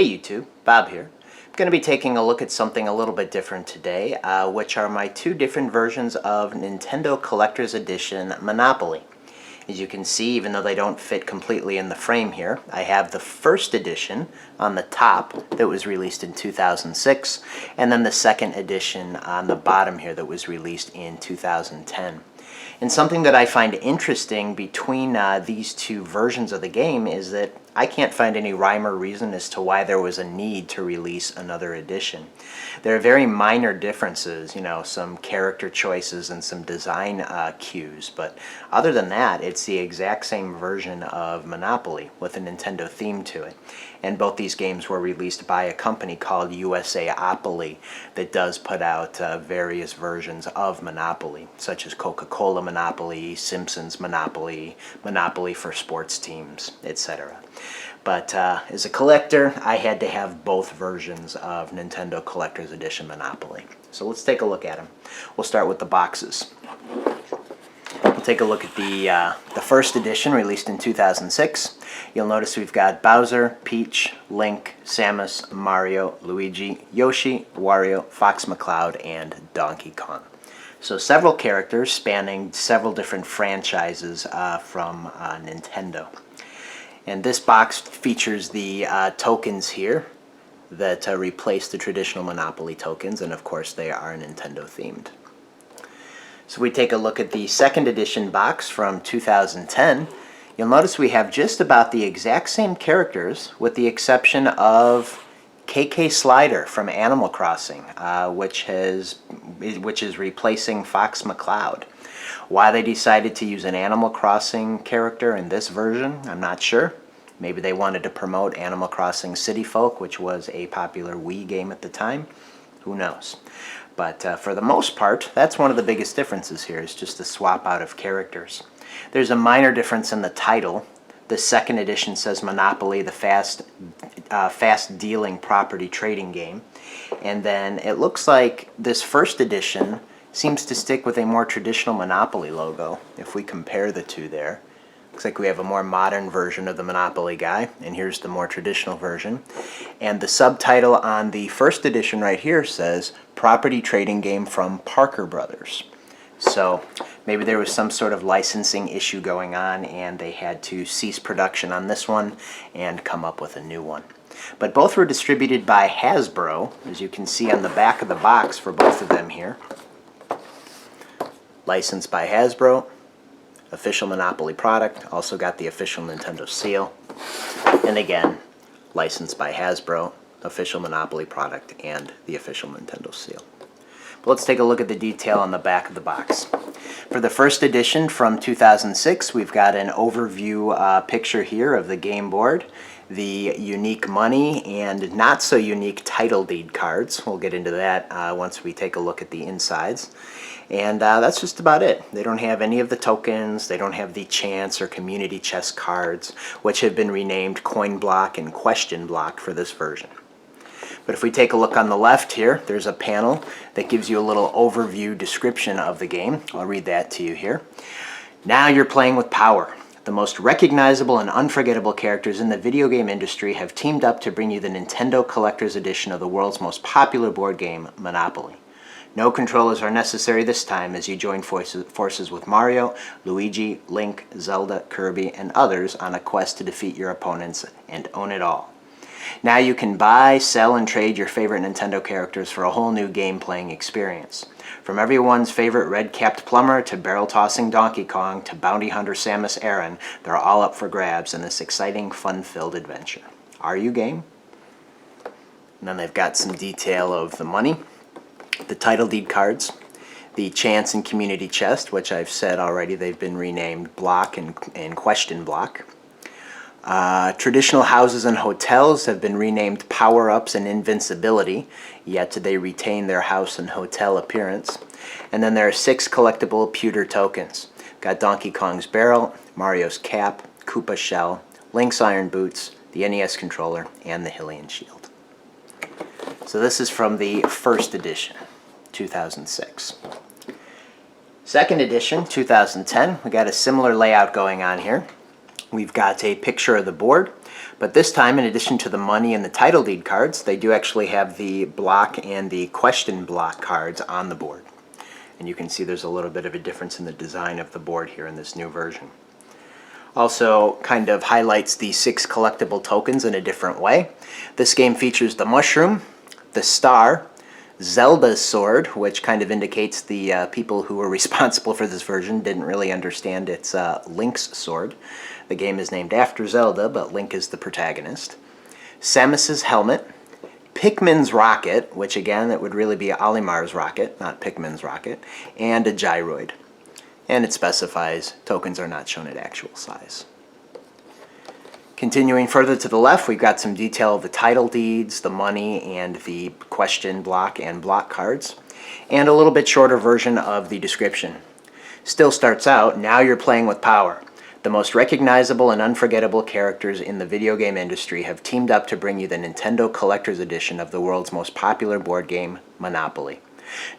Hey YouTube, Bob here. I'm going to be taking a look at something a little bit different today, which are my two different versions of Nintendo Collector's Edition Monopoly. As you can see, even though they don't fit completely in the frame here, I have the first edition on the top that was released in 2006, and then the second edition on the bottom here that was released in 2010. And something that I find interesting between these two versions of the game is that I can't find any rhyme or reason as to why there was a need to release another edition. There are very minor differences, some character choices and some design cues, but other than that, it's the exact same version of Monopoly with a Nintendo theme to it. And both these games were released by a company called USAopoly that does put out various versions of Monopoly, such as Coca-Cola Monopoly, Simpsons Monopoly, Monopoly for sports teams, etc. But as a collector, I had to have both versions of Nintendo Collector's Edition Monopoly. So let's take a look at them. We'll start with the boxes. We'll take a look at the first edition released in 2006. You'll notice we've got Bowser, Peach, Link, Samus, Mario, Luigi, Yoshi, Wario, Fox McCloud, and Donkey Kong. So several characters spanning several different franchises from Nintendo. And this box features the tokens here that replace the traditional Monopoly tokens, and of course they are Nintendo themed. So we take a look at the second edition box from 2010. You'll notice we have just about the exact same characters with the exception of KK Slider from Animal Crossing, which is replacing Fox McCloud. Why they decided to use an Animal Crossing character in this version, I'm not sure. Maybe they wanted to promote Animal Crossing City Folk, which was a popular Wii game at the time. Who knows? But for the most part, that's one of the biggest differences here, is just the swap out of characters. There's a minor difference in the title. The second edition says Monopoly, the fast-dealing property trading game. And then it looks like this first edition seems to stick with a more traditional Monopoly logo, if we compare the two there. Looks like we have a more modern version of the Monopoly guy, and here's the more traditional version. And the subtitle on the first edition right here says, Property Trading Game from Parker Brothers. So maybe there was some sort of licensing issue going on, and they had to cease production on this one and come up with a new one. But both were distributed by Hasbro, as you can see on the back of the box for both of them here. Licensed by Hasbro, official Monopoly product, also got the official Nintendo seal. And again, licensed by Hasbro, official Monopoly product, and the official Nintendo seal. But let's take a look at the detail on the back of the box. For the first edition from 2006, we've got an overview picture here of the game board, the unique money and not so unique title deed cards. We'll get into that once we take a look at the insides. And that's just about it. They don't have any of the tokens. They don't have the chance or community chest cards, which have been renamed Coin Block and Question Block for this version. But if we take a look on the left here, there's a panel that gives you a little overview description of the game. I'll read that to you here. Now you're playing with power. The most recognizable and unforgettable characters in the video game industry have teamed up to bring you the Nintendo Collector's Edition of the world's most popular board game, Monopoly. No controllers are necessary this time as you join forces with Mario, Luigi, Link, Zelda, Kirby, and others on a quest to defeat your opponents and own it all. Now you can buy, sell, and trade your favorite Nintendo characters for a whole new game-playing experience. From everyone's favorite red-capped plumber to barrel-tossing Donkey Kong to bounty hunter Samus Aran, they're all up for grabs in this exciting, fun-filled adventure. Are you game? And then they've got some detail of the money, the title deed cards, the chance and community chest, which I've said already they've been renamed Block and Question Block. Traditional houses and hotels have been renamed Power-Ups and Invincibility, yet they retain their house and hotel appearance. And then there are 6 collectible pewter tokens. Got Donkey Kong's barrel, Mario's cap, Koopa's shell, Link's iron boots, the NES controller, and the Hylian shield. So this is from the first edition, 2006. Second edition, 2010, we got a similar layout going on here. we've got a picture of the board, but this time, in addition to the money and the title deed cards, they do actually have the block and the question block cards on the board. And you can see there's a little bit of a difference in the design of the board here in this new version. Also kind of highlights the 6 collectible tokens in a different way. This game features the mushroom, the star, Zelda's sword, which kind of indicates the people who were responsible for this version didn't really understand it's Link's sword. The game is named after Zelda, but Link is the protagonist. Samus's helmet, Pikmin's rocket, which again, it would really be Olimar's rocket, not Pikmin's rocket, and a gyroid. And it specifies tokens are not shown at actual size. Continuing further to the left, we've got some detail of the title deeds, the money, and the question block and block cards, and a little bit shorter version of the description. Still starts out, now you're playing with power. The most recognizable and unforgettable characters in the video game industry have teamed up to bring you the Nintendo Collector's Edition of the world's most popular board game, Monopoly.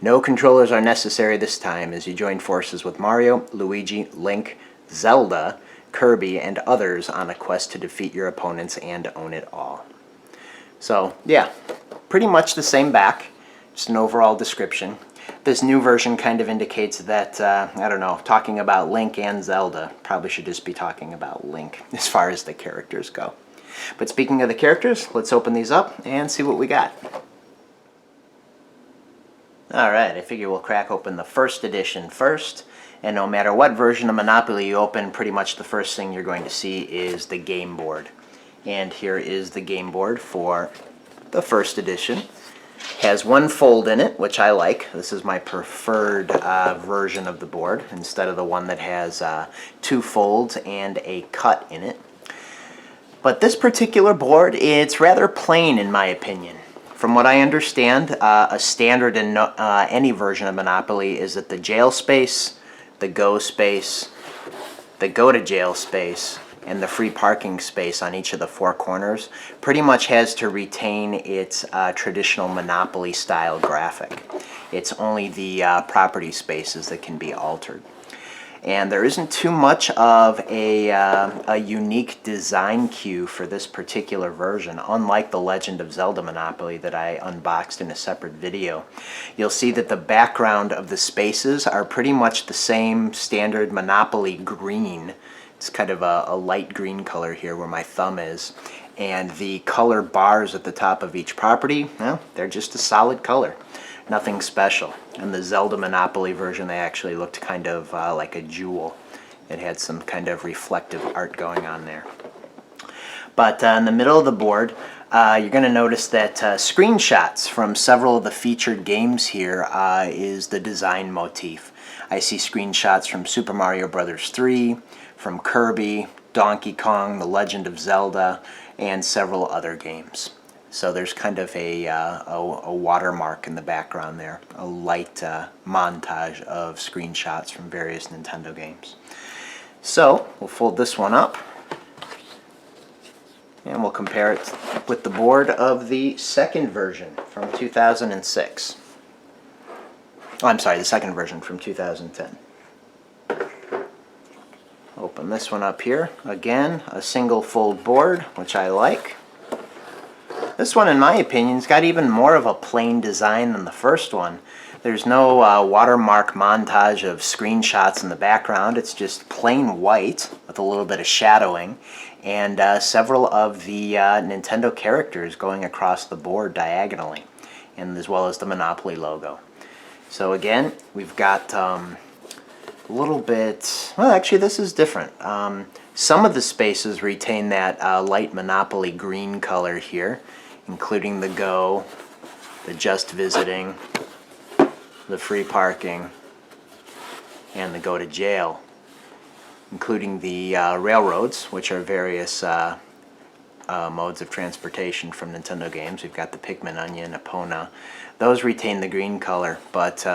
No controllers are necessary this time as you join forces with Mario, Luigi, Link, Zelda, Kirby, and others on a quest to defeat your opponents and own it all. So, yeah, pretty much the same back, just an overall description. This new version kind of indicates that, I don't know, talking about Link and Zelda, probably should just be talking about Link as far as the characters go. But speaking of the characters, let's open these up and see what we got. Alright, I figure we'll crack open the first edition first, and no matter what version of Monopoly you open, pretty much the first thing you're going to see is the game board. And here is the game board for the first edition. Has one fold in it, which I like. This is my preferred version of the board, instead of the one that has 2 folds and a cut in it. But this particular board, it's rather plain in my opinion. From what I understand, a standard in any version of Monopoly is that the jail space, the go space, the go to jail space, and the free parking space on each of the 4 corners pretty much has to retain its traditional Monopoly style graphic. It's only the property spaces that can be altered. And there isn't too much of a unique design cue for this particular version, unlike the Legend of Zelda Monopoly that I unboxed in a separate video. You'll see that the background of the spaces are pretty much the same standard Monopoly green. It's kind of a light green color here where my thumb is. And the color bars at the top of each property, well, they're just a solid color. Nothing special. In the Zelda Monopoly version, they actually looked kind of like a jewel. It had some kind of reflective art going on there. But in the middle of the board, you're going to notice that screenshots from several of the featured games here is the design motif. I see screenshots from Super Mario Bros. 3, from Kirby, Donkey Kong, The Legend of Zelda, and several other games. So there's kind of a watermark in the background there, a light montage of screenshots from various Nintendo games. So we'll fold this one up, and we'll compare it with the board of the second version from 2006. Oh, I'm sorry, the second version from 2010. Open this one up here. Again, a single fold board, which I like. This one, in my opinion, has got even more of a plain design than the first one. There's no watermark montage of screenshots in the background. It's just plain white with a little bit of shadowing, and several of the Nintendo characters going across the board diagonally, and as well as the Monopoly logo. So again, we've got a little bit, well, actually this is different. Some of the spaces retain that light Monopoly green color here, including the Go, the Just Visiting, the Free Parking, and the Go to Jail, including the railroads, which are various modes of transportation from Nintendo games. We've got the Pikmin, Onion, Epona. Those retain the green color, but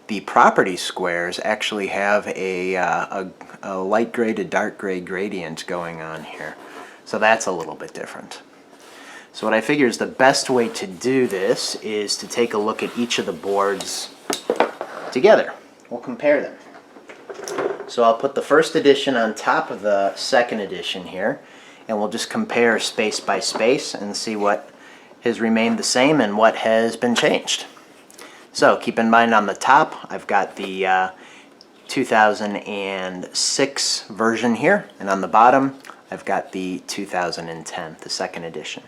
the property squares actually have a light gray to dark gray gradient going on here. So that's a little bit different. So what I figure is the best way to do this is to take a look at each of the boards together. We'll compare them. So I'll put the first edition on top of the second edition here, and we'll just compare space by space and see what has remained the same and what has been changed. So keep in mind on the top, I've got the 2006 version here, and on the bottom, I've got the 2010, the second edition.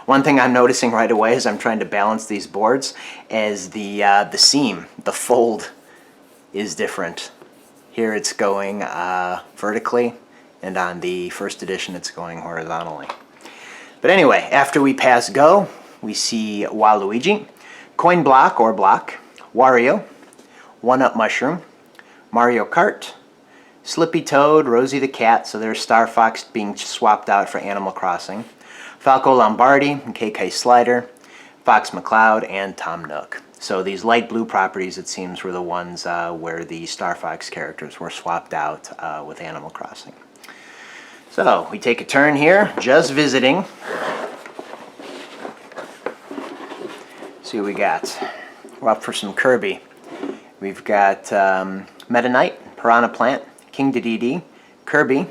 One thing I'm noticing right away as I'm trying to balance these boards is the seam, the fold is different. Here it's going vertically, and on the first edition it's going horizontally. But anyway, after we pass go, we see Waluigi, Coin Block or Block, Wario, One-Up Mushroom, Mario Kart, Slippy Toad, Rosie the Cat, so there's Star Fox being swapped out for Animal Crossing, Falco Lombardi, and KK Slider, Fox McCloud, and Tom Nook. So these light blue properties, it seems, were the ones where the Star Fox characters were swapped out with Animal Crossing. So we take a turn here, just visiting. See what we got. We're up for some Kirby. We've got Meta Knight, Piranha Plant, King Dedede, Kirby,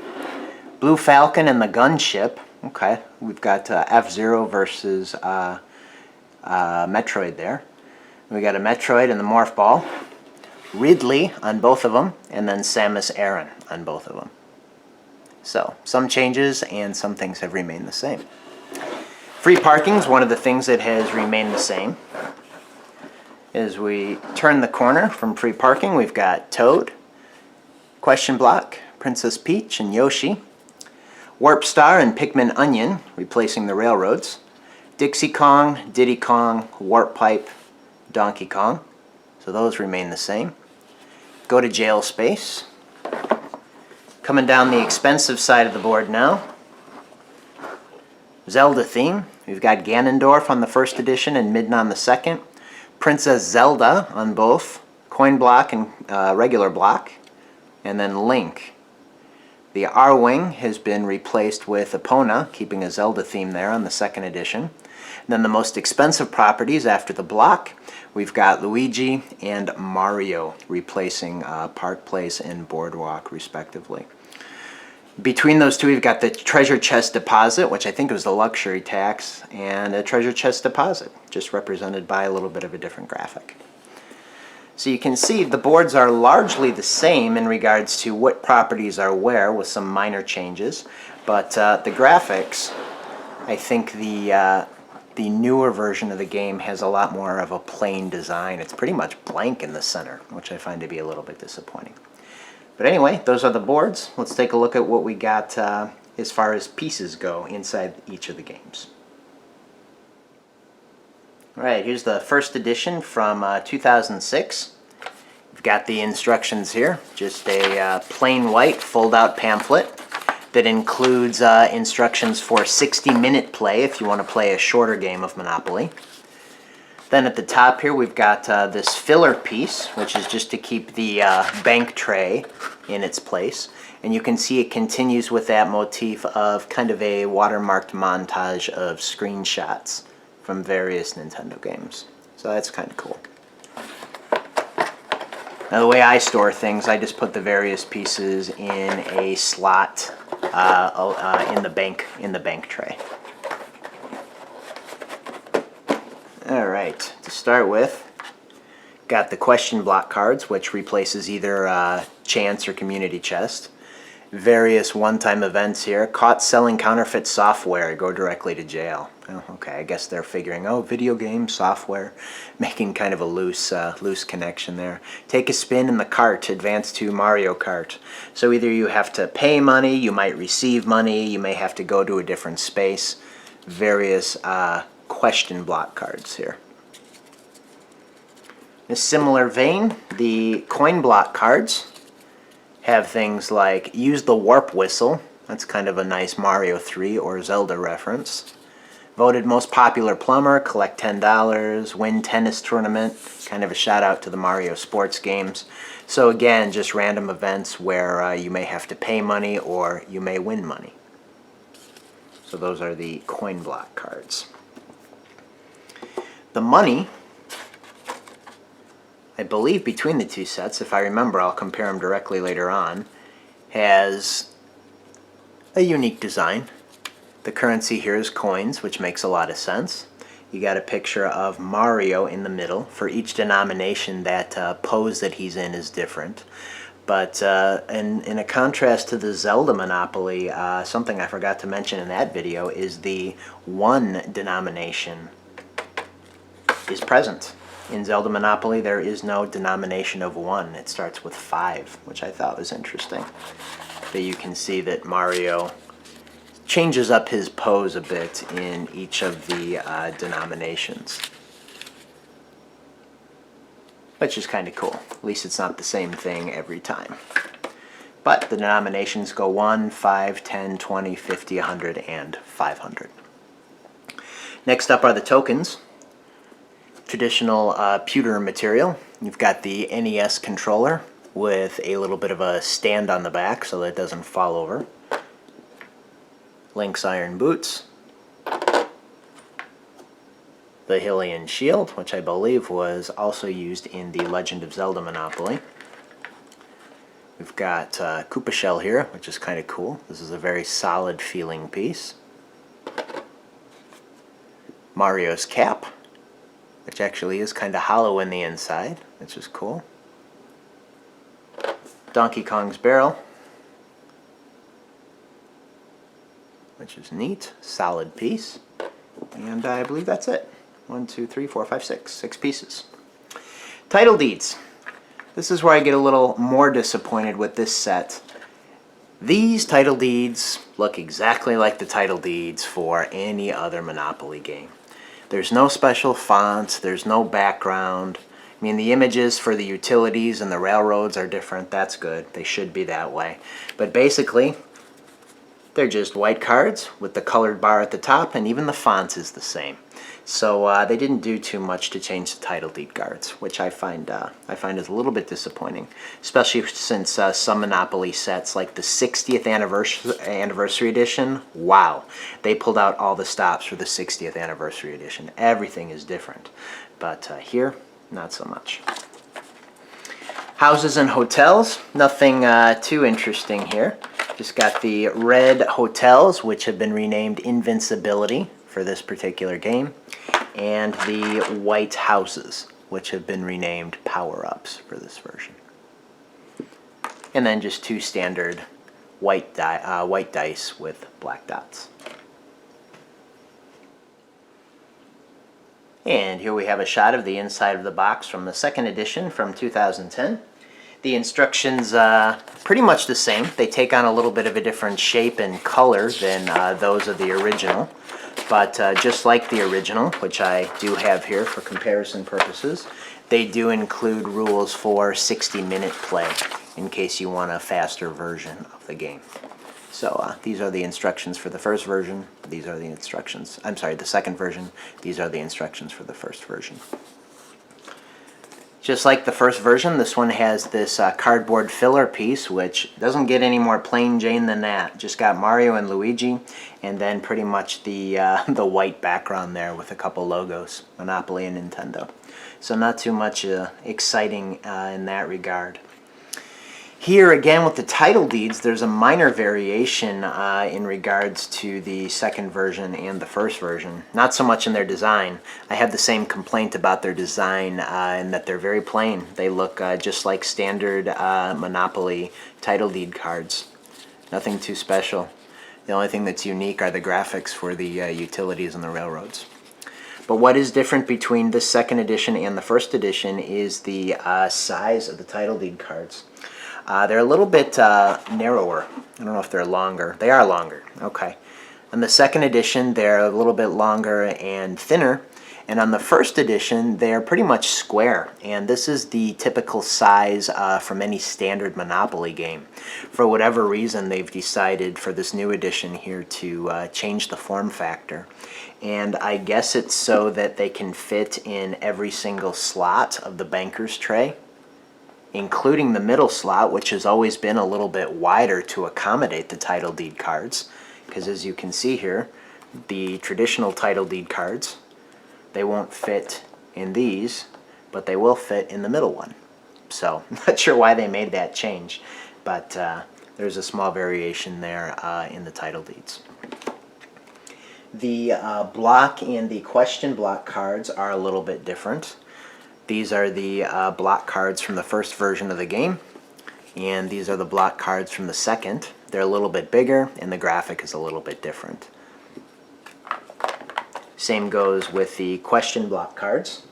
Blue Falcon and the Gunship. Okay, we've got F-Zero versus Metroid there. We got a Metroid and the Morph Ball, Ridley on both of them, and then Samus Aran on both of them. So, some changes and some things have remained the same. Free parking is one of the things that has remained the same. As we turn the corner from free parking, we've got Toad, Question Block, Princess Peach, and Yoshi, Warp Star and Pikmin Onion, replacing the railroads, Dixie Kong, Diddy Kong, Warp Pipe, Donkey Kong, so those remain the same. Go to Jail Space. Coming down the expensive side of the board now, Zelda theme. We've got Ganondorf on the first edition and Midna on the second. Princess Zelda on both, Coin Block and regular block, and then Link. The R-Wing has been replaced with Epona, keeping a Zelda theme there on the second edition. And then the most expensive properties after the block, we've got Luigi and Mario replacing Park Place and Boardwalk respectively. Between those two, we've got the Treasure Chest Deposit, which I think was the luxury tax, and a Treasure Chest Deposit, just represented by a little bit of a different graphic. So you can see the boards are largely the same in regards to what properties are where, with some minor changes, but the graphics, I think the newer version of the game has a lot more of a plain design. It's pretty much blank in the center, which I find to be a little bit disappointing. But anyway, those are the boards. Let's take a look at what we got as far as pieces go inside each of the games. Alright, here's the first edition from 2006. We've got the instructions here, just a plain white fold-out pamphlet that includes instructions for 60-minute play if you want to play a shorter game of Monopoly. Then at the top here we've got this filler piece, which is just to keep the bank tray in its place. And you can see it continues with that motif of kind of a watermarked montage of screenshots from various Nintendo games. So that's kind of cool. Now the way I store things, I just put the various pieces in a slot in the bank tray. Alright, to start with, got the question block cards, which replaces either chance or community chest. Various one-time events here. Caught selling counterfeit software, go directly to jail. Oh, okay, I guess they're figuring, oh, video game software, making kind of a loose connection there. Take a spin in the cart, advance to Mario Kart. So either you have to pay money, you might receive money, you may have to go to a different space. Various question block cards here. In a similar vein, the coin block cards have things like use the warp whistle. That's kind of a nice Mario 3 or Zelda reference. Voted most popular plumber, collect $10, win tennis tournament, kind of a shout out to the Mario sports games. So again, just random events where you may have to pay money or you may win money. So those are the coin block cards. The money, I believe between the two sets, if I remember, I'll compare them directly later on, has a unique design. The currency here is coins, which makes a lot of sense. You got a picture of Mario in the middle. For each denomination, that pose that he's in is different. But in a contrast to the Zelda Monopoly, something I forgot to mention in that video is the one denomination is present. In Zelda Monopoly, there is no denomination of 1. It starts with 5, which I thought was interesting. But you can see that Mario changes up his pose a bit in each of the denominations, which is kind of cool. At least it's not the same thing every time. But the denominations go 1, 5, 10, 20, 50, 100, and 500. Next up are the tokens. Traditional pewter material. You've got the NES controller with a little bit of a stand on the back so that it doesn't fall over. Link's iron boots. The Hylian shield, which I believe was also used in the Legend of Zelda Monopoly. We've got Koopa Shell here, which is kind of cool. This is a very solid feeling piece. Mario's cap, which actually is kind of hollow in the inside, which is cool. Donkey Kong's barrel, which is neat, solid piece. And I believe that's it. 1, 2, 3, 4, 5, 6. 6 pieces. Title deeds. This is where I get a little more disappointed with this set. These title deeds look exactly like the title deeds for any other Monopoly game. There's no special fonts, there's no background. I mean, the images for the utilities and the railroads are different. That's good. They should be that way. But basically, they're just white cards with the colored bar at the top, and even the font is the same. So they didn't do too much to change the title deed cards, which I find is a little bit disappointing, especially since some Monopoly sets, like the 60th anniversary edition, wow, they pulled out all the stops for the 60th anniversary edition. Everything is different, but here, not so much. Houses and hotels, nothing too interesting here. Just got the red hotels, which have been renamed Invincibility for this particular game, and the white houses, which have been renamed Power-Ups for this version. And then just 2 standard white dice with black dots. And here we have a shot of the inside of the box from the second edition from 2010. The instructions pretty much the same. They take on a little bit of a different shape and color than those of the original. But just like the original, which I do have here for comparison purposes, they do include rules for 60-minute play in case you want a faster version of the game. So these are the instructions for the first version. These are the instructions, I'm sorry, the second version. These are the instructions for the first version. Just like the first version, this one has this cardboard filler piece, which doesn't get any more plain Jane than that. Just got Mario and Luigi, and then pretty much the white background there with a couple logos, Monopoly and Nintendo. So not too much exciting in that regard. Here again with the title deeds, there's a minor variation in regards to the second version and the first version. Not so much in their design. I have the same complaint about their design in that they're very plain. They look just like standard Monopoly title deed cards. Nothing too special. The only thing that's unique are the graphics for the utilities and the railroads. But what is different between the second edition and the first edition is the size of the title deed cards. They're a little bit narrower. I don't know if they're longer. They are longer. Okay. On the second edition, they're a little bit longer and thinner. And on the first edition, they're pretty much square. And this is the typical size from any standard Monopoly game. For whatever reason, they've decided for this new edition here to change the form factor. And I guess it's so that they can fit in every single slot of the banker's tray, including the middle slot, which has always been a little bit wider to accommodate the title deed cards. Because as you can see here, the traditional title deed cards, they won't fit in these. but they will fit in the middle one. So I'm not sure why they made that change, but there's a small variation there in the title deeds. The block and the question block cards are a little bit different. These are the block cards from the first version of the game, and these are the block cards from the second. They're a little bit bigger, and the graphic is a little bit different. Same goes with the question block cards.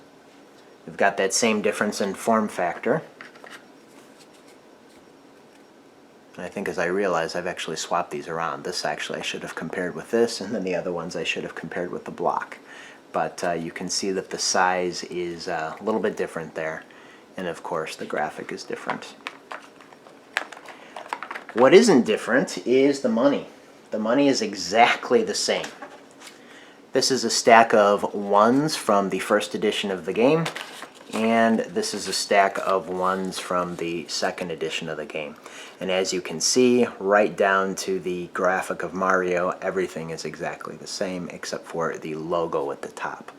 We've got that same difference in form factor. And I think as I realize, I've actually swapped these around. This actually I should have compared with this, and then the other ones I should have compared with the block. But you can see that the size is a little bit different there. And of course, the graphic is different. What isn't different is the money. The money is exactly the same. This is a stack of ones from the first edition of the game, and this is a stack of ones from the second edition of the game. And as you can see, right down to the graphic of Mario, everything is exactly the same except for the logo at the top.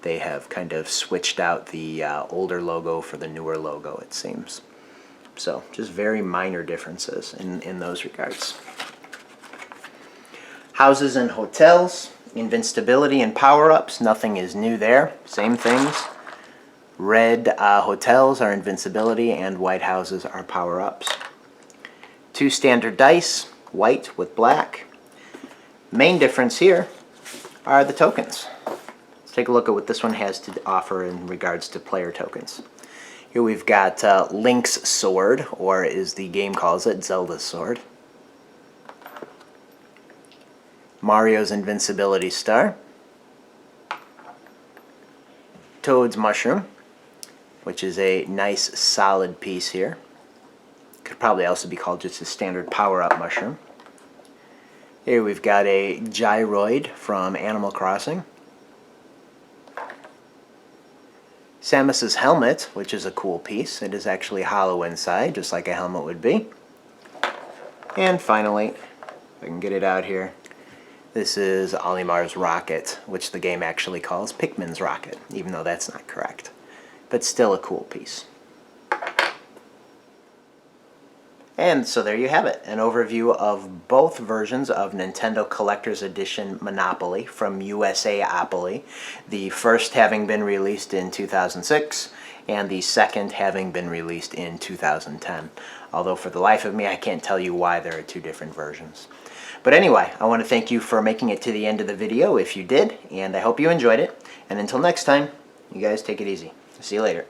They have kind of switched out the older logo for the newer logo, it seems. So just very minor differences in those regards. Houses and hotels, invincibility and power-ups, nothing is new there. Same things. Red hotels are invincibility and white houses are power-ups. 2 standard dice, white with black. Main difference here are the tokens. Let's take a look at what this one has to offer in regards to player tokens. Here we've got Link's sword, or as the game calls it, Zelda's sword. Mario's invincibility star. Toad's mushroom, which is a nice solid piece here. Could probably also be called just a standard power-up mushroom. Here we've got a gyroid from Animal Crossing. Samus's helmet, which is a cool piece. It is actually hollow inside, just like a helmet would be. And finally, if I can get it out here, this is Olimar's rocket, which the game actually calls Pikmin's rocket, even though that's not correct. But still a cool piece. And so there you have it, an overview of both versions of Nintendo Collector's Edition Monopoly from USAopoly, the first having been released in 2006 and the second having been released in 2010. Although for the life of me, I can't tell you why there are 2 different versions. But anyway, I want to thank you for making it to the end of the video if you did, and I hope you enjoyed it. And until next time, you guys take it easy. See you later.